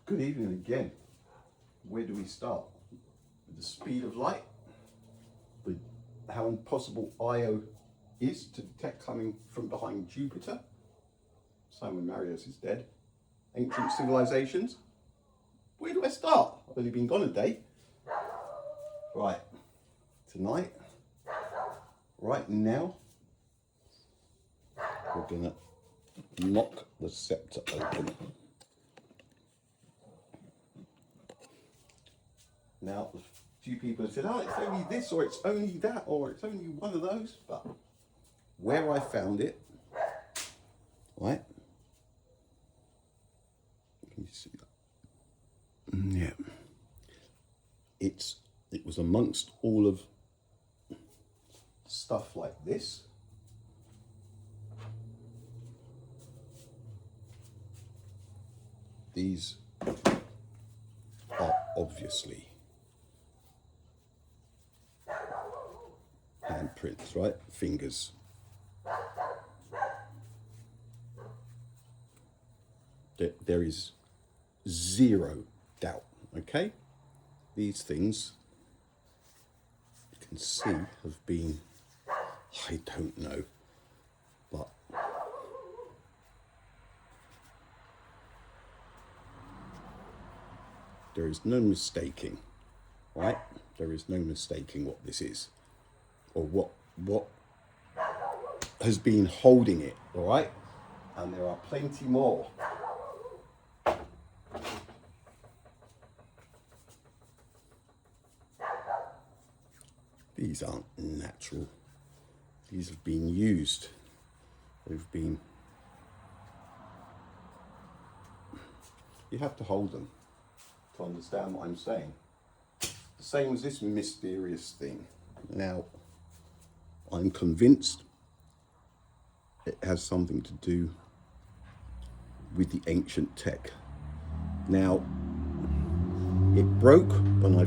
Good evening again. Where do we start? With the speed of light, with how impossible Io is to detect coming from behind Jupiter. Simon Marius is dead. Ancient civilizations. Where do I start? I've only been gone a day. Right, tonight, right now, we're gonna knock the scepter open. Now, a few people have said, oh, it's only this, or it's only that, or it's only one of those, but where I found it, right? Can you see that? Yeah. It was amongst all of stuff like this. These are obviously handprints, right? Fingers. There is zero doubt, okay? These things, you can see, have been, I don't know, but there is no mistaking, right? There is no mistaking what this is, or what has been holding it, all right? And there are plenty more. These aren't natural. These have been used. They've been... You have to hold them to understand what I'm saying. The same as this mysterious thing. Now, I'm convinced it has something to do with the ancient tech. Now, it broke when the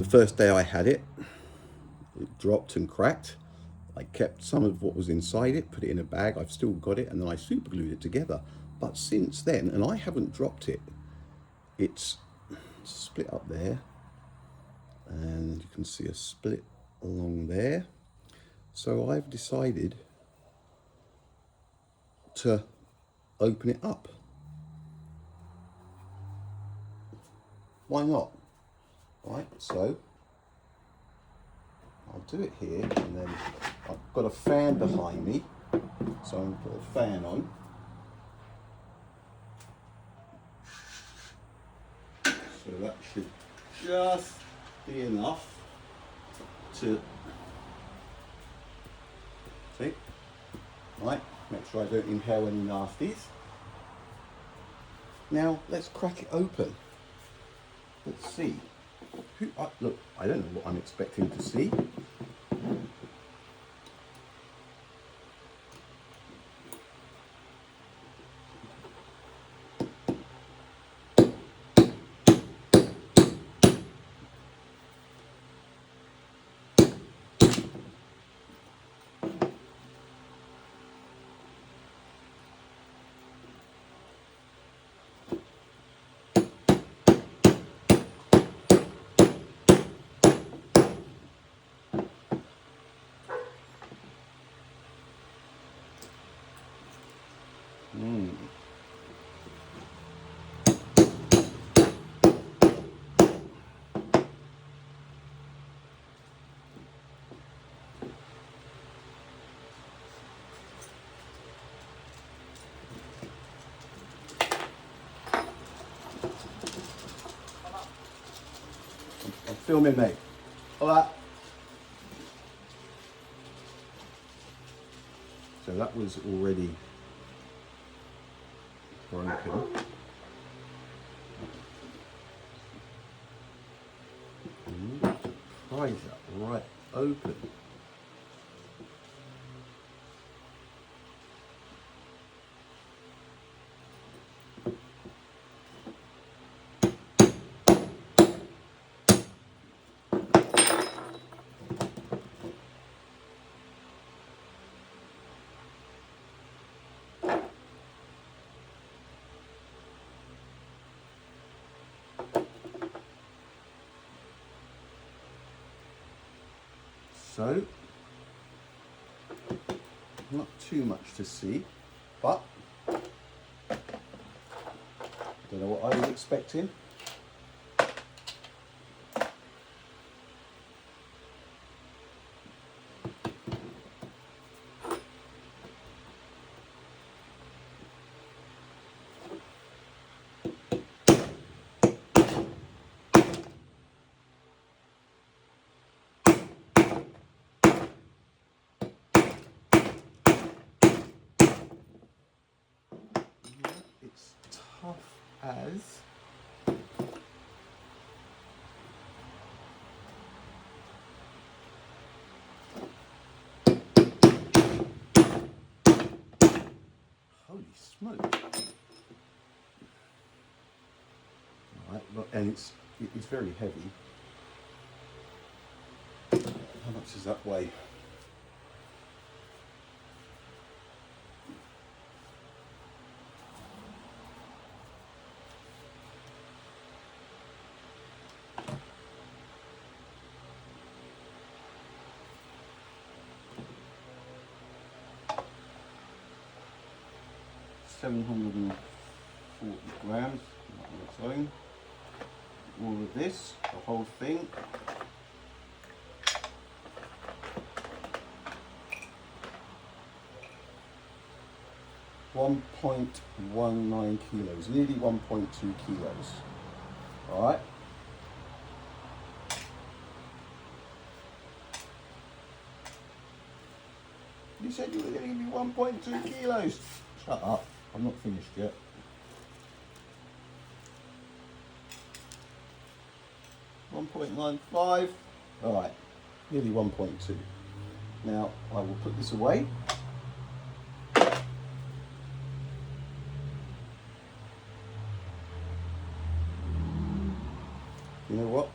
first day I had it. It dropped and cracked. I kept some of what was inside it, put it in a bag. I've still got it, and then I super glued it together. But since then, and I haven't dropped it, it's split up there, and you can see a split along there. So I've decided to open it up. Why not? Right, so I'll do it here, and then I've got a fan behind me, so I'm going to put a fan on. So that should just be enough to, see, right, make sure I don't inhale any nasties. Now let's crack it open. Let's see. Look, I don't know what I'm expecting to see. I'm filming, mate. Hola. So that was already broken. Prise that right open. So, not too much to see, but don't know what I was expecting. It's tough as holy smoke. Right, and it's very heavy. How much does that weigh? $740 grams on its own. All of this, the whole thing. $1.19 kilos, nearly 1.2 kilos. All right. You said you were going to give me 1.2 kilos. Shut up. I'm not finished yet. $1.95. All right. Nearly 1.2. Now I will put this away. You know what?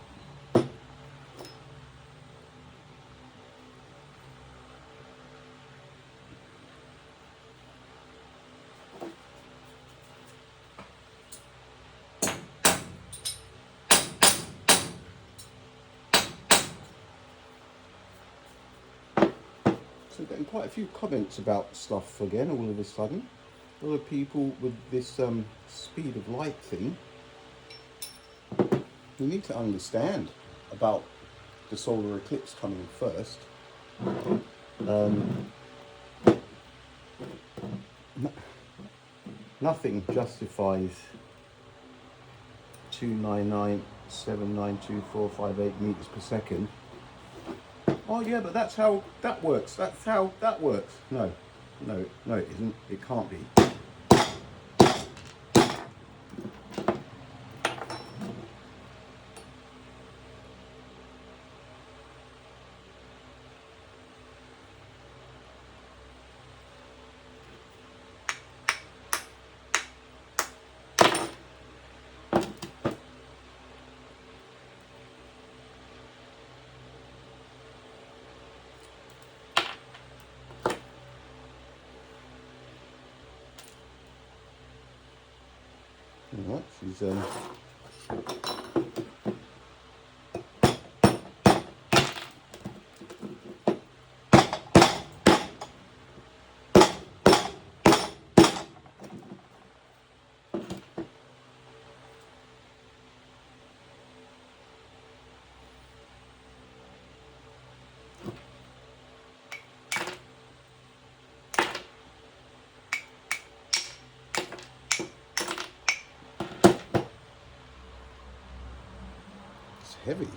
So getting quite a few comments about stuff again all of a sudden. A lot of people with this speed of light thing. You need to understand about the solar eclipse coming first. Nothing justifies 299,792,458 meters per second. Oh yeah, but that's how that works. That's how that works. No, it isn't. It can't be. 's heavy.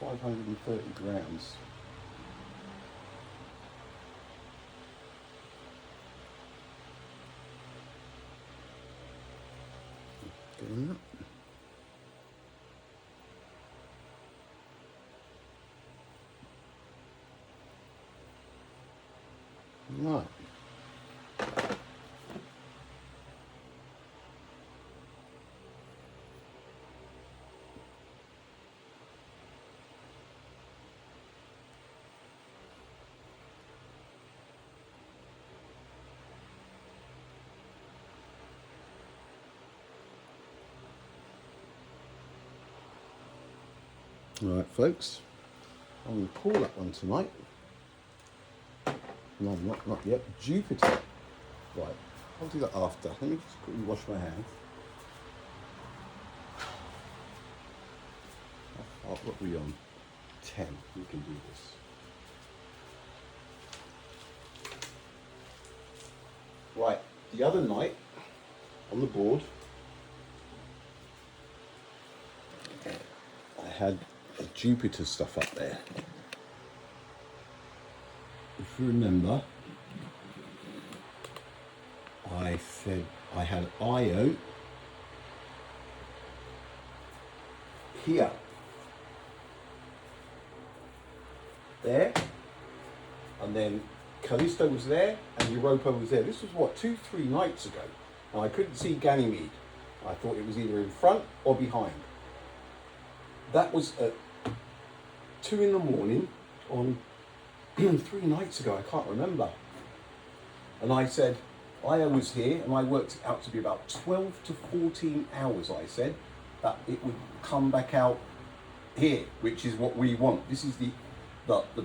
$530 grams. Getting that. Alright folks, I'm going to call that one tonight. No, not yet. Jupiter. Right, I'll do that after. Let me just quickly wash my hands. What are we on? 10. We can do this. Right, the other night on the board, I had the Jupiter stuff up there. If you remember, I said I had Io here, there, and then Callisto was there and Europa was there. This was what, 2-3 nights ago, and I couldn't see Ganymede. I thought it was either in front or behind. That was at 2 in the morning on 3 nights ago, I can't remember. And I said, Io was here, and I worked it out to be about 12 to 14 hours, I said, that it would come back out here, which is what we want. This is the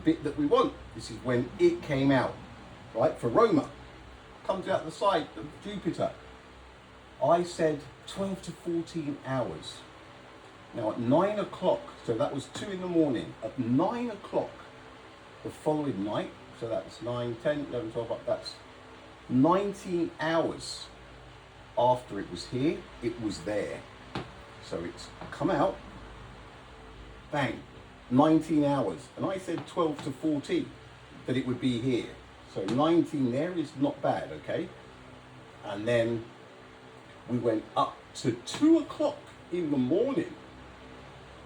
bit that we want. This is when it came out, right? For Roma, comes out the side of Jupiter. I said 12 to 14 hours. Now at 9 o'clock, so that was 2 in the morning, at 9 o'clock the following night, so that's 9, 10, 11, 12, that's 19 hours after it was here, it was there. So it's come out, bang, 19 hours. And I said 12 to 14 that it would be here. So 19 there is not bad, okay? And then we went up to 2 o'clock in the morning,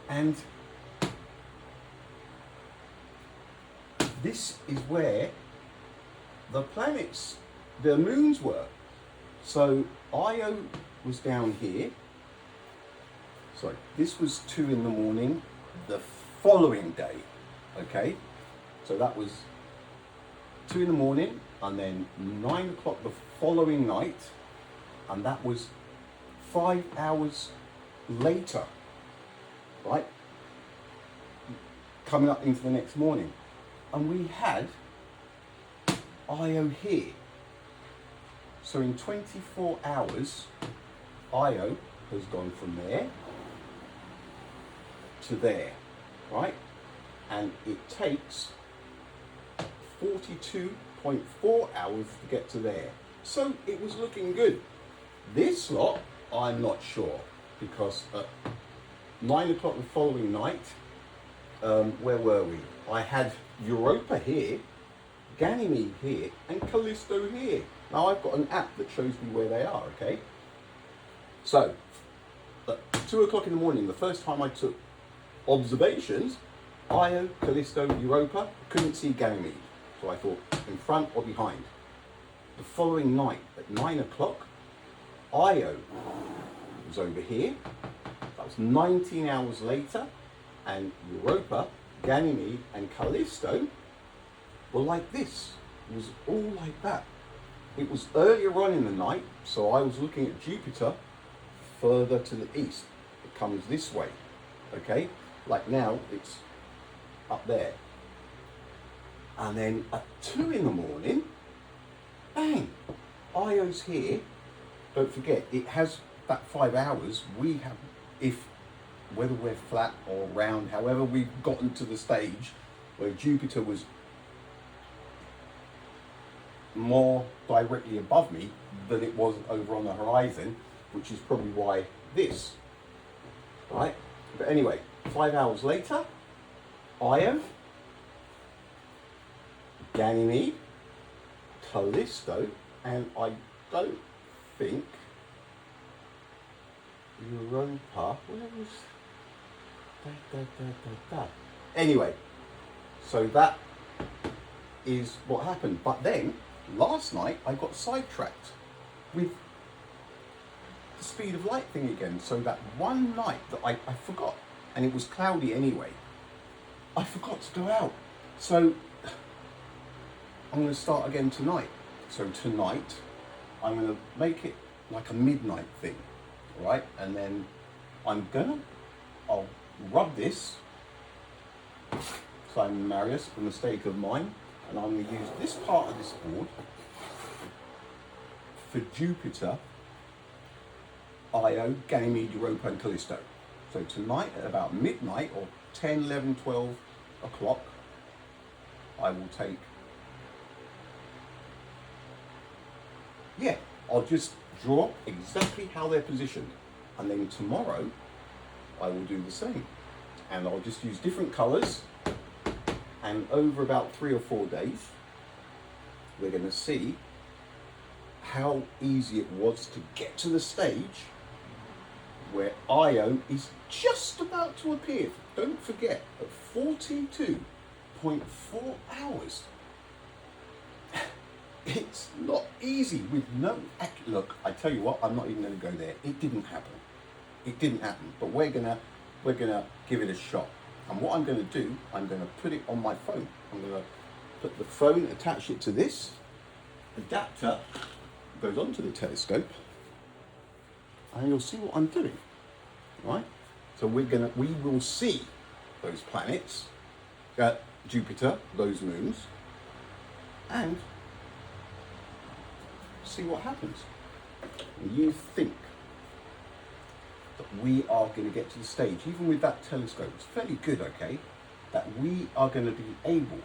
and this is where the planets, the moons were. So Io was down here. Sorry, this was 2 in the morning the following day, okay? So that was 2 in the morning, and then 9 o'clock the following night, and that was 5 hours later, right? Coming up into the next morning. And we had Io here. So in 24 hours, Io has gone from there to there, right? And it takes 42.4 hours to get to there. So it was looking good. This lot, I'm not sure, because at 9 o'clock the following night, where were we? I had Europa here, Ganymede here, and Callisto here. Now I've got an app that shows me where they are, okay? So, at 2 o'clock in the morning, the first time I took observations, Io, Callisto, Europa, couldn't see Ganymede. So I thought, in front or behind. The following night, at 9 o'clock, Io was over here. That was 19 hours later, and Europa, Ganymede, and Callisto were like this. It was all like that. It was earlier on in the night, so I was looking at Jupiter further to the east. It comes this way, okay? Like now, it's up there. And then at 2 in the morning, bang, Io's here. Don't forget, it has that 5 hours. We have, whether we're flat or round, however we've gotten to the stage where Jupiter was more directly above me than it was over on the horizon, which is probably why this, right? But anyway, 5 hours later, Io, Ganymede, Callisto, and I don't think Europa, where was Anyway, so that is what happened. But then, last night, I got sidetracked with the speed of light thing again. So that one night that I forgot, and it was cloudy anyway, I forgot to go out. So I'm going to start again tonight. So tonight, I'm going to make it like a midnight thing, right? And then I'll rub this Simon Marius, a mistake of mine, and I'm going to use this part of this board for Jupiter, Io, Ganymede, Europa and Callisto. So tonight at about midnight or 10, 11, 12 o'clock, I will take, I'll just draw exactly how they're positioned. And then tomorrow, I will do the same. And I'll just use different colours. And over about 3 or 4 days, we're going to see how easy it was to get to the stage where Io is just about to appear. Don't forget, at 42.4 hours. It's not easy with no... Look, I tell you what, I'm not even going to go there. It didn't happen. It didn't happen. But we're gonna give it a shot. And what I'm going to do, I'm going to put it on my phone. I'm going to put the phone, attach it to this adapter, goes onto the telescope, and you'll see what I'm doing, right? So we will see those planets, Jupiter, those moons, and see what happens. And you think that we are going to get to the stage, even with that telescope, it's fairly good, okay, that we are going to be able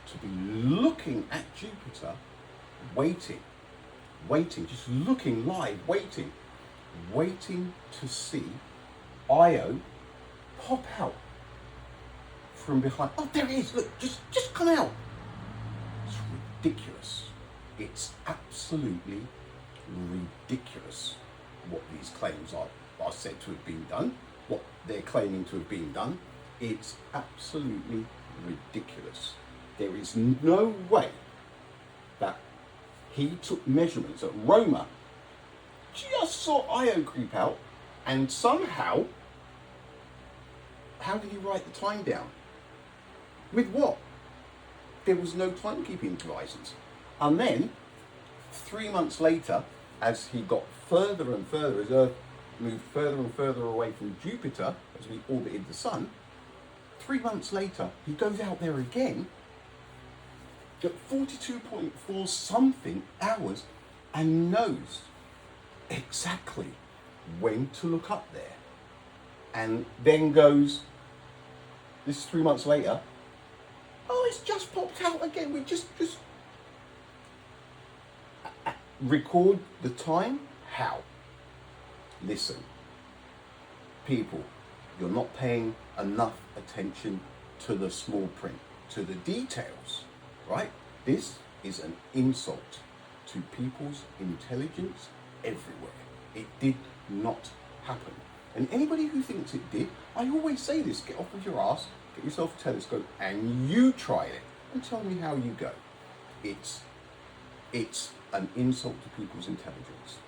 to be looking at Jupiter, waiting, just looking live, waiting to see Io pop out from behind. Oh, there it is, look, just come out. It's ridiculous. It's absolutely ridiculous what these claims are said to have been done, what they're claiming to have been done. It's absolutely ridiculous. There is no way that he took measurements at Roma, just saw Io creep out, and somehow, how did he write the time down? With what? There was no timekeeping devices. And then, 3 months later, as he got further and further, as Earth moved further and further away from Jupiter, as we orbited the Sun, 3 months later, he goes out there again, at 42.4 something hours, and knows exactly when to look up there. And then goes, this is 3 months later, oh, it's just popped out again. We just record the time. How? Listen, people, you're not paying enough attention to the small print, to the details, right? This is an insult to people's intelligence everywhere. It did not happen. And anybody who thinks it did, I always say this, get off of your ass, get yourself a telescope, and you try it, and tell me how you go. It's an insult to people's intelligence.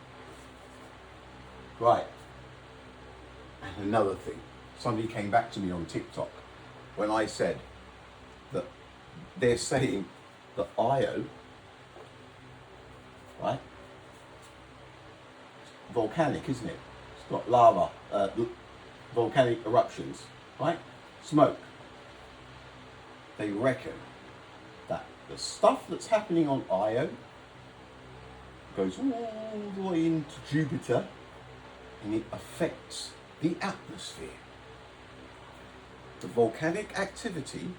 Right. And another thing, somebody came back to me on TikTok when I said that they're saying that Io, right, volcanic, isn't it? It's got lava, volcanic eruptions, right? Smoke. They reckon that the stuff that's happening on Io goes all the way into Jupiter and it affects the atmosphere. The volcanic activity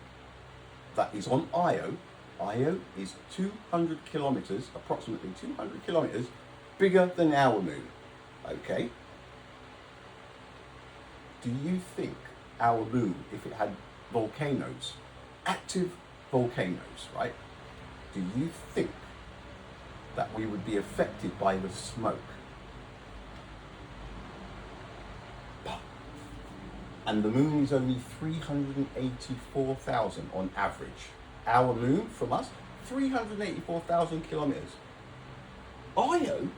that is on Io is 200 kilometers, approximately 200 kilometers bigger than our moon, okay? Do you think our moon, if it had volcanoes, active volcanoes, right? Do you think that we would be affected by the smoke? And the moon is only 384,000 on average. Our moon from us, 384,000 kilometers. Io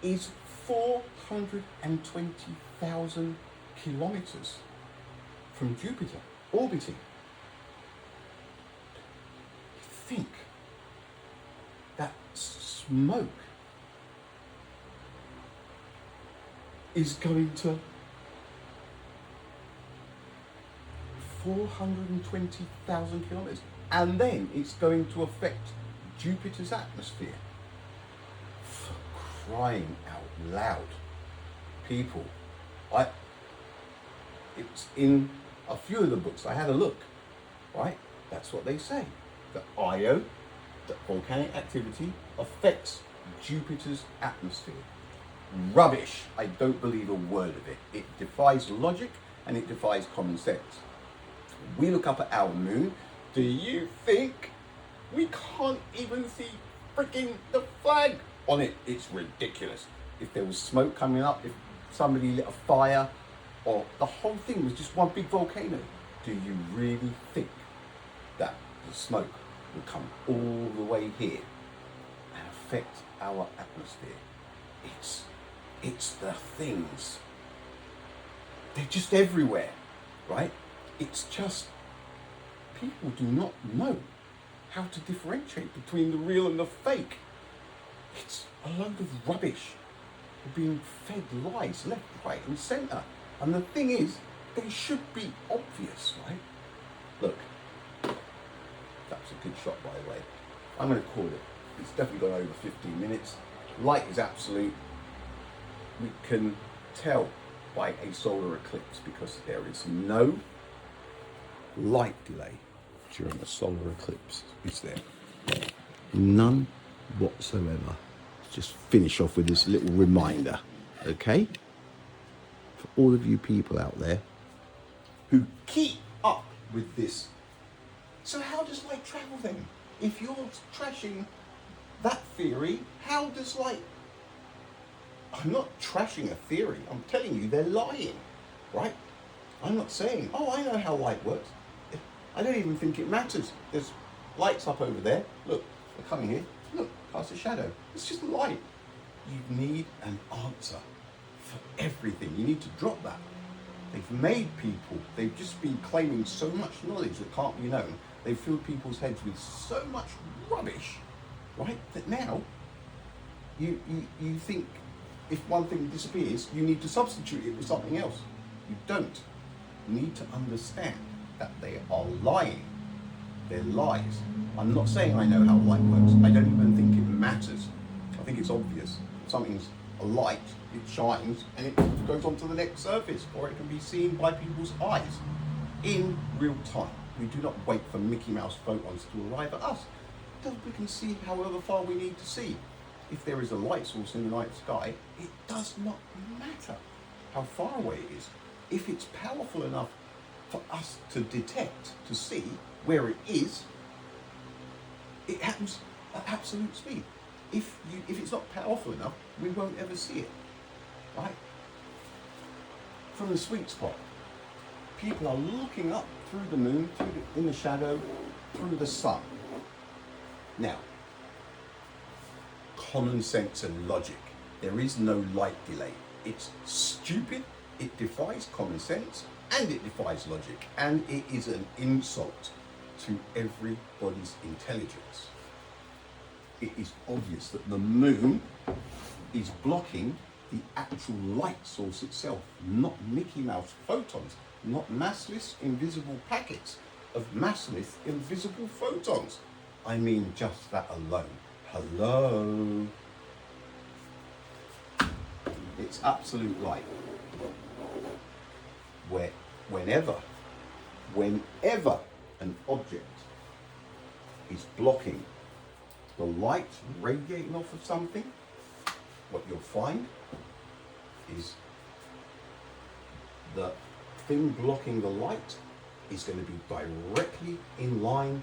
is 420,000 kilometers from Jupiter, orbiting. Think that smoke is going to 420,000 kilometers. And then it's going to affect Jupiter's atmosphere. For crying out loud. People, it's in a few of the books. I had a look, right? That's what they say. That Io, that volcanic activity, affects Jupiter's atmosphere. Rubbish. I don't believe a word of it. It defies logic and it defies common sense. We look up at our moon. Do you think we can't even see freaking the flag on it? It's ridiculous. If there was smoke coming up, if somebody lit a fire, or the whole thing was just one big volcano, do you really think that the smoke will come all the way here and affect our atmosphere? It's the things. They're just everywhere, right? It's just people do not know how to differentiate between the real and the fake. It's a load of rubbish. We're being fed lies left, right and centre. And the thing is, they should be obvious, right? Look, that's a good shot by the way. I'm going to call it. It's definitely gone over 15 minutes. Light is absolute. We can tell by a solar eclipse because there is no light delay during a solar eclipse, is there? None whatsoever. Just finish off with this little reminder, okay? For all of you people out there who keep up with this. So how does light travel then? If you're trashing that theory, how does light... I'm not trashing a theory. I'm telling you they're lying, right? I'm not saying, oh, I know how light works. I don't even think it matters. There's lights up over there. Look, they're coming here. Look, cast a shadow. It's just light. You need an answer for everything. You need to drop that. They've made people, they've just been claiming so much knowledge that can't be known. They've filled people's heads with so much rubbish, right? That now you think if one thing disappears, you need to substitute it with something else. You don't. You need to understand that they are lying. They're lies. I'm not saying I know how light works. I don't even think it matters. I think it's obvious. Something's a light, it shines, and it goes on to the next surface, or it can be seen by people's eyes in real time. We do not wait for Mickey Mouse photons to arrive at us. We can see however far we need to see. If there is a light source in the night sky, it does not matter how far away it is. If it's powerful enough for us to detect, to see where it is, it happens at absolute speed. If it's not powerful enough, we won't ever see it, right? From the sweet spot, people are looking up through the moon, in the shadow, through the sun. Now, common sense and logic. There is no light delay. It's stupid, it defies common sense, and it defies logic, and it is an insult to everybody's intelligence. It is obvious that the moon is blocking the actual light source itself, not Mickey Mouse photons, not massless invisible packets of massless invisible photons. I mean just that alone. Hello? It's absolute light. Whenever an object is blocking the light radiating off of something, what you'll find is the thing blocking the light is going to be directly in line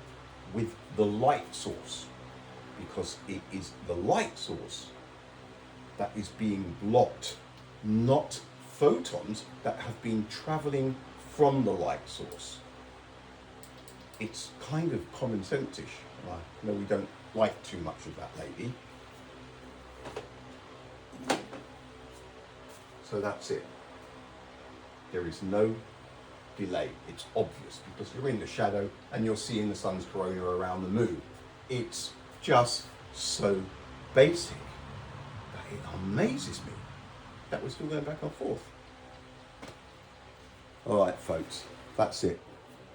with the light source, because it is the light source that is being blocked, not photons that have been traveling from the light source. It's kind of common sense-ish. I know we don't like too much of that lady. So that's it. There is no delay. It's obvious because you're in the shadow and you're seeing the sun's corona around the moon. It's just so basic that it amazes me that we're still going back and forth. All right, folks, that's it.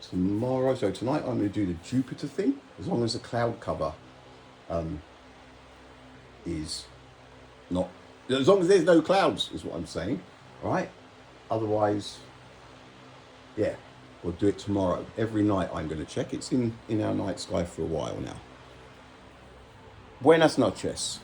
tomorrow. So tonight I'm going to do the Jupiter thing, as long as the cloud cover is not, as long as there's no clouds is what I'm saying, all right? Otherwise, yeah, we'll do it tomorrow. Every night I'm going to check. It's in our night sky for a while now. Buenas noches.